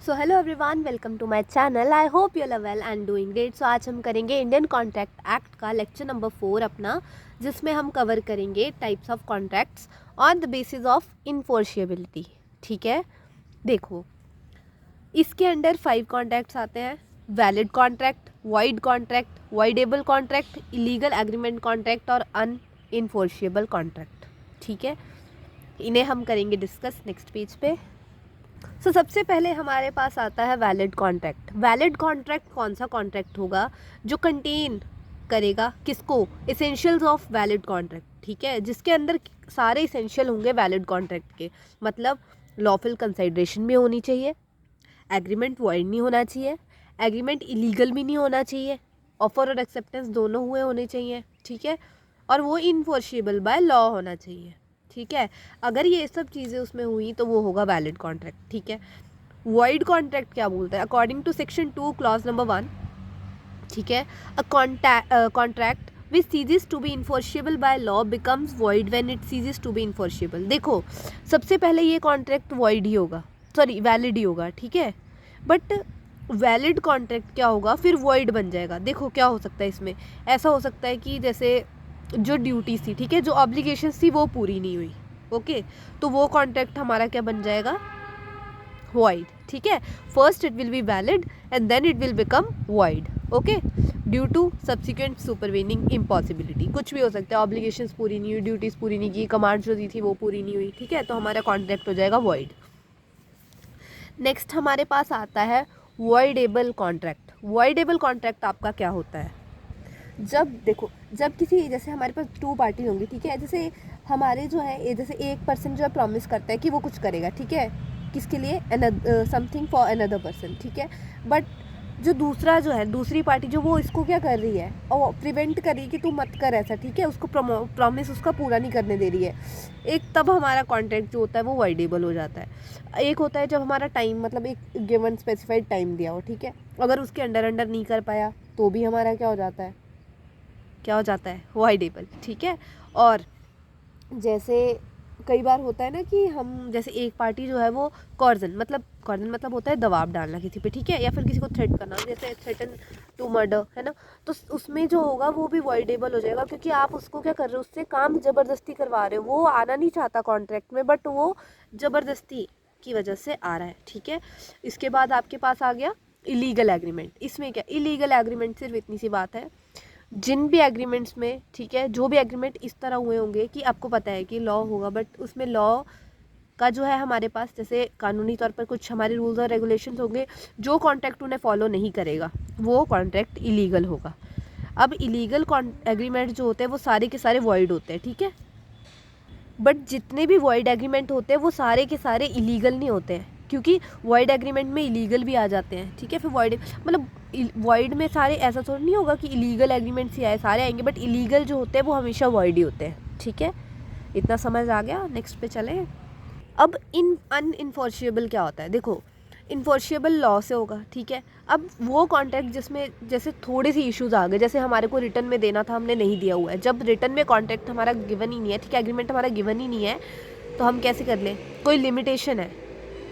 So hello everyone, welcome to my channel. I hope you are well and doing great. So आज हम करेंगे Indian contract act का lecture number 4 अपना, जिसमें हम कवर करेंगे types of contracts on the basis of enforceability. ठीक है, देखो इसके अंडर 5 कॉन्ट्रैक्ट्स आते हैं: valid contract, void contract, voidable contract, illegal agreement contract और अनइन्फोर्शिएबल कॉन्ट्रैक्ट। ठीक है, इन्हें हम करेंगे डिस्कस नेक्स्ट पेज पे। सबसे पहले हमारे पास आता है वैलिड कॉन्ट्रैक्ट। वैलिड कॉन्ट्रैक्ट कौन सा कॉन्ट्रैक्ट होगा? जो कंटेन करेगा किसको? Essentials of valid contract. ठीक है, जिसके अंदर सारे इसेंशियल होंगे वैलिड कॉन्ट्रैक्ट के। मतलब लॉफुल कंसिडरेशन भी होनी चाहिए, एग्रीमेंट वॉइड नहीं होना चाहिए, एग्रीमेंट इलीगल भी नहीं होना चाहिए, ऑफर और एक्सेप्टेंस दोनों हुए होने चाहिए। ठीक है, और वो इनफोर्शिएबल बाय लॉ होना चाहिए। ठीक है, अगर ये सब चीज़ें उसमें हुई तो वो होगा वैलिड कॉन्ट्रैक्ट। ठीक है, वॉइड कॉन्ट्रैक्ट क्या बोलता है? According to section 2 clause number 1, ठीक है, a contract which ceases to be enforceable by law becomes void when it ceases to be enforceable. देखो, सबसे पहले ये कॉन्ट्रैक्ट वॉइड ही होगा, सॉरी वैलिड ही होगा। ठीक है, बट वैलिड कॉन्ट्रैक्ट क्या होगा? फिर वॉइड बन जाएगा। देखो क्या हो सकता है इसमें, ऐसा हो सकता है कि जैसे जो ड्यूटी थी, ठीक है, जो ऑब्लिगेशंस थी वो पूरी नहीं हुई। ओके, तो वो कॉन्ट्रैक्ट हमारा क्या बन जाएगा? वॉइड। ठीक है, first it will be valid and then it will become void. Okay, due to subsequent supervening impossibility. कुछ भी हो सकता है, ऑब्लिगेशंस पूरी नहीं हुई, ड्यूटीज़ पूरी नहीं की, कमांड जो दी थी वो पूरी नहीं हुई। ठीक है, तो हमारा कॉन्ट्रैक्ट हो जाएगा वॉइड। नेक्स्ट हमारे पास आता है वॉइडेबल कॉन्ट्रैक्ट। वॉइडेबल कॉन्ट्रैक्ट आपका क्या होता है? जब देखो, जब किसी, जैसे हमारे पास 2 पार्टी होंगी, ठीक है, जैसे हमारे जो है, जैसे एक पर्सन जो है प्रॉमिस करता है कि वो कुछ करेगा, ठीक है, किसके लिए? Something for another person. ठीक है, बट जो दूसरा जो है, दूसरी पार्टी जो, वो इसको क्या कर रही है? और प्रिवेंट कर रही है कि तू मत कर ऐसा। ठीक है, उसको प्रॉमिस उसका पूरा नहीं करने दे रही है। एक तब हमारा कॉन्ट्रैक्ट जो होता है वो वॉइडेबल हो जाता है। एक होता है जब हमारा टाइम, मतलब एक गिवन स्पेसिफाइड टाइम दिया हो, ठीक है, अगर उसके अंडर नहीं कर पाया तो भी हमारा क्या हो जाता है? क्या हो जाता है? वॉइडेबल। ठीक है, और जैसे कई बार होता है ना कि हम, जैसे एक पार्टी जो है वो कॉर्जन मतलब होता है दबाव डालना किसी पे, ठीक है, या फिर किसी को थ्रेट करना, जैसे थ्रेटन टू मर्डर, है ना, तो उसमें जो होगा वो भी वॉइडेबल हो जाएगा, क्योंकि आप उसको क्या कर रहे हो? उससे काम ज़बरदस्ती करवा रहे हो। वो आना नहीं चाहता कॉन्ट्रैक्ट में, बट वो ज़बरदस्ती की वजह से आ रहा है। ठीक है, इसके बाद आपके पास आ गया इलीगल एग्रीमेंट। इसमें क्या? इलीगल एग्रीमेंट सिर्फ इतनी सी बात है, जिन भी एग्रीमेंट्स में, ठीक है, जो भी एग्रीमेंट इस तरह हुए होंगे कि आपको पता है कि लॉ होगा, बट उसमें लॉ का जो है हमारे पास, जैसे कानूनी तौर पर कुछ हमारे रूल्स और रेगुलेशंस होंगे, जो कॉन्ट्रैक्ट उन्हें फॉलो नहीं करेगा वो कॉन्ट्रैक्ट इलीगल होगा। अब इलीगल एग्रीमेंट जो होते हैं वो सारे के सारे वॉइड होते हैं। ठीक है, बट जितने भी वॉइड एग्रीमेंट होते हैं वो सारे के सारे इलीगल नहीं होते हैं, क्योंकि वॉइड एग्रीमेंट में इलीगल भी आ जाते हैं। ठीक है, फिर वॉइड मतलब वॉइड में सारे, ऐसा थोड़ा नहीं होगा कि इलीगल एग्रीमेंट्स ही आए, सारे आएंगे, बट इलीगल जो होते हैं वो हमेशा वॉइड ही होते हैं। ठीक है, इतना समझ आ गया? नेक्स्ट पे चलें। अब अनइन्फोर्शिएबल क्या होता है? देखो, इन्फोर्शिएबल लॉ से होगा। ठीक है, अब वो कॉन्ट्रैक्ट जिसमें जैसे थोड़े से इश्यूज़ आ गए, जैसे हमारे को रिटर्न में देना था, हमने नहीं दिया हुआ है। जब रिटर्न में कॉन्ट्रैक्ट हमारा गिवन ही नहीं है, ठीक है, एग्रीमेंट हमारा गिवन ही नहीं है, तो हम कैसे कर लें? कोई लिमिटेशन है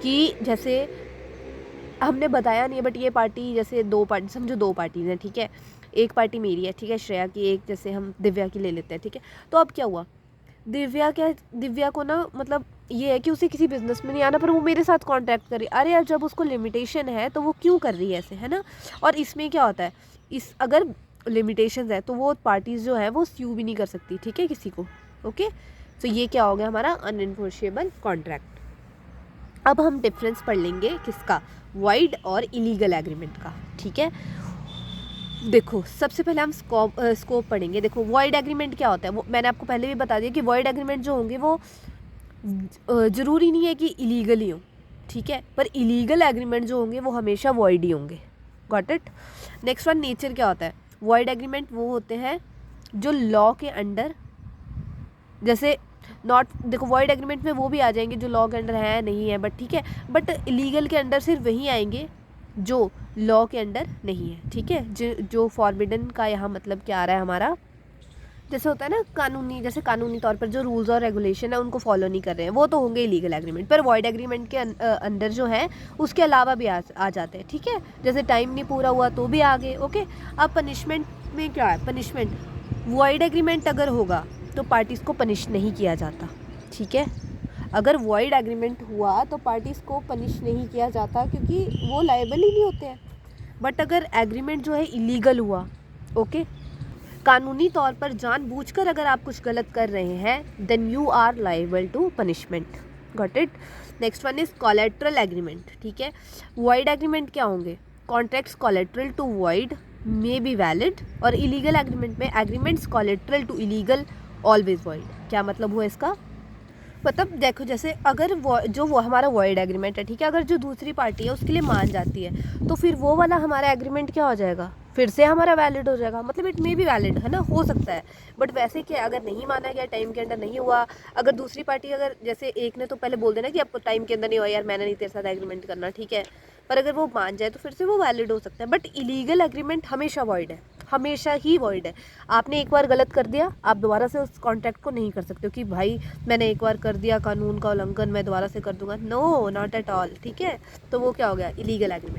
कि जैसे हमने बताया नहीं है, बट ये पार्टी, जैसे 2 पार्टी, समझो 2 पार्टीज़ हैं, ठीक है, एक पार्टी मेरी है, ठीक है, श्रेया की, एक जैसे हम दिव्या की ले लेते हैं। ठीक है, तो अब क्या हुआ? दिव्या को ना, मतलब ये है कि उसे किसी बिजनेस में नहीं आना, पर वो मेरे साथ कांटेक्ट कर रही है। अरे यार, जब उसको लिमिटेशन है तो वो क्यों कर रही है ऐसे, है ना? और इसमें क्या होता है, इस अगर लिमिटेशंस है तो वो पार्टीज़ जो है वो स्यू भी नहीं कर सकती, ठीक है, किसी को। ओके, तो ये क्या हो गया हमारा? अनइन्फोर्शिएबल कॉन्ट्रैक्ट। अब हम डिफरेंस पढ़ लेंगे किसका? वॉइड और इलीगल एग्रीमेंट का। ठीक है, देखो सबसे पहले हम स्कोप पढ़ेंगे। देखो, वॉइड एग्रीमेंट क्या होता है? वो मैंने आपको पहले भी बता दिया कि वॉइड एग्रीमेंट जो होंगे वो ज़रूरी नहीं है कि इलीगल ही हो, ठीक है, पर इलीगल एग्रीमेंट जो होंगे वो हमेशा वॉइड ही होंगे। Got it? Next one, nature क्या होता है? वॉइड एग्रीमेंट वो होते हैं जो लॉ के अंडर, जैसे नॉट, देखो वॉइड एग्रीमेंट में वो भी आ जाएंगे जो लॉ के अंडर है नहीं है, बट ठीक है, बट इलीगल के अंडर सिर्फ वही आएंगे जो लॉ के अंडर नहीं है। ठीक है, जो फॉरबिडन का यहाँ मतलब क्या आ रहा है हमारा? जैसे होता है ना कानूनी, जैसे कानूनी तौर पर जो रूल्स और रेगुलेशन है उनको फॉलो नहीं कर रहे हैं, वो तो होंगे इलीगल एग्रीमेंट। पर वॉइड एग्रीमेंट के अंदर जो है उसके अलावा भी आ जाते हैं, ठीक है। जैसे टाइम नहीं पूरा हुआ तो भी आ गए, ओके। अब पनिशमेंट में क्या है, पनिशमेंट वॉइड एग्रीमेंट अगर होगा तो पार्टीज़ को पनिश नहीं किया जाता, ठीक है। अगर वॉइड एग्रीमेंट हुआ तो पार्टीज़ को पनिश नहीं किया जाता क्योंकि वो लायबल ही नहीं होते हैं। बट अगर एग्रीमेंट जो है इलीगल हुआ, ओके, कानूनी तौर पर जानबूझकर अगर आप कुछ गलत कर रहे हैं, then you are liable to punishment. Got it. Next one is collateral agreement, ठीक है। वॉइड एग्रीमेंट क्या होंगे, contracts collateral to void may be valid, और इलीगल एग्रीमेंट में agreements collateral to illegal always void. क्या मतलब हुआ इसका, मतलब देखो जैसे अगर वो हमारा वॉइड एग्रीमेंट है, ठीक है, अगर जो दूसरी पार्टी है उसके लिए मान जाती है तो फिर वो वाला हमारा एग्रीमेंट क्या हो जाएगा, फिर से हमारा वैलिड हो जाएगा। मतलब इट मे बी वैलिड, है ना, हो सकता है। बट वैसे क्या, अगर नहीं माना गया, टाइम के अंदर नहीं हुआ, अगर दूसरी पार्टी, अगर जैसे एक ने तो पहले बोल देना कि आपको टाइम के अंदर नहीं हुआ यार, मैंने नहीं तेरे साथ एग्रीमेंट करना, ठीक है, पर अगर वो मान जाए तो फिर से वो वैलिड हो सकता है। बट इलीगल एग्रीमेंट हमेशा वॉइड है, हमेशा ही वॉइड है। आपने एक बार गलत कर दिया, आप दोबारा से उस कॉन्ट्रैक्ट को नहीं कर सकते हो कि भाई मैंने एक बार कर दिया कानून का उल्लंघन, मैं दोबारा से कर दूंगा। नो, नॉट एट ऑल, ठीक है। तो वो क्या हो गया, इलीगल एग्रीमेंट।